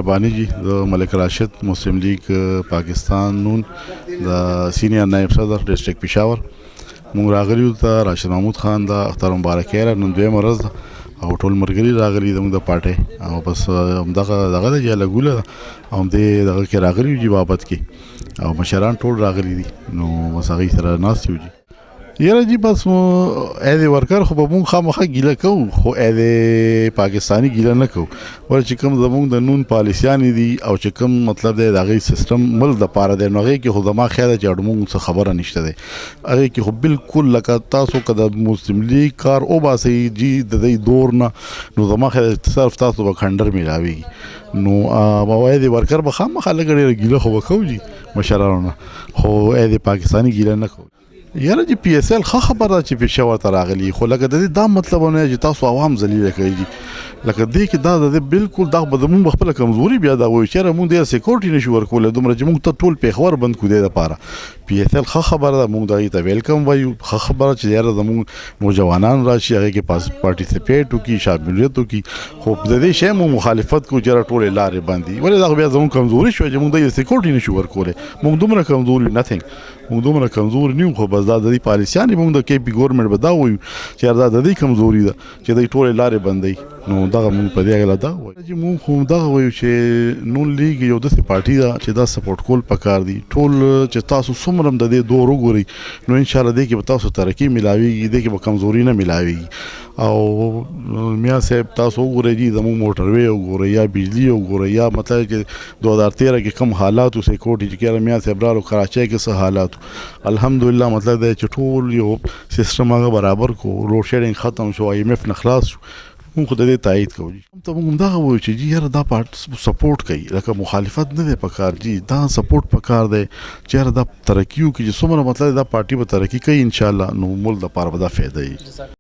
مهرباني جی د ملک راشد مسلم لیگ پاکستان نون د سینیئر نائب صدر ډسټریکټ پېښور مونږ راغلي یو ته راشد محمود خان د اختر مبارکۍ را نن دویمه ورځ ده او ټول ملګري راغلي زموږ د پارټۍ او بس همدغه ده چې هلهګوله ده او همدې دغه کې راغلي یو جي بابت کې او مشران ټول راغلي دي نو بس هغوی سره ناست یو جي یاره جی بس ایز ورکر خو به مونږ خامخا ګیله کوو خو ایز پاکستاني ګیله نه کوو ولې چې کوم زمونږ د نون پالیسیانې دي او چې کوم مطلب دی د هغې سیسټم ملک دپاره دی نو هغې کې خو زما خیال ده چې اړموږ څه خبره نشته دی هغې کې خو بالکل لکه تاسو که د مسلم لیگ کار وباسئ جي د دې دور نه نو زما خیال ده صرف تاسو به کھنډر میلاویږي نو ایز ورکر به خامخا لږه ډېره ګیله خو به کوو جي مشرانو نه خو ایز پاکستاني ګیله نه کوو یاره جی پی ایس ایل ښه خبره ده چې پېښور ته راغلي خو لکه د دې دا مطلب نه چې تاسو عوام ذلیله کوي جي لکه دې کې دا د بالکل دا به زمونږ به خپله کمزوري بیا دا وایو چې یاره مونږ ډېره سیکورټي نشو ورکولی دومره چې مونږ ته ټول پېښور بند کړو دې دپاره پی ایس ایل ښه خبره ده مونږ دغې ته ویلکم وایو ښه خبره چې یاره زمونږ نوجوانان راشي هغې کې پارټیسپیټ وکړي شاملیت وکړي خو د دې شی مو مخالفت کوو چې یاره ټولې لارې بند دي ولې دا خو بیا زمونږ کمزوري شوه چې مونږ دغې سیکورټي نشو ورکولی مونږ دومره کمزوري نتھنګ مونږ دومره کمزوري نه یو خو بس دا د دې پالیسیانې مونږ د کې پي ګورنمنټ به دا وایو چې یاره دا د دې کمزوري ده چې دوی ټولې لارې بندوي نو دغه مونږ په دې هکله دغه وایو چې مونږ خو دغه وایو چې نون لیگ یو داسې پارټي ده چې دا سپورټ کول پکار دي ټول چې تاسو څومره هم د دې دور وګورئ نو انشاءالله دې کې به تاسو ترقي میلاویږي دې کې به کمزوري نه میلاویږي او میاں صاحب تاسو وګورئ جي زموږ موټروې وګورئ یا بجلی وګورئ یا مطلب چې 2013 کې کم حالات و سیکورټي چې کله میاں صاحب رالو کراچۍ کې څه حالات الحمدلله مطلب دی چې ټول یو سیسټم هغه برابر کو روډ شیډینګ ختم شو آی ایم ایف نه خلاص شو مونږ خو د دې تایید کوو جي ته مونږ همدغه وایو چې جي یاره دا پارټ سپورټ کوي لکه مخالفت نه دی پکار جي دا سپورټ پکار دی چې یاره دا ترقي وکړي چې څومره مطلب دا پارټي به ترقي کوي انشاءالله نو ملک دپاره به دا فایده وي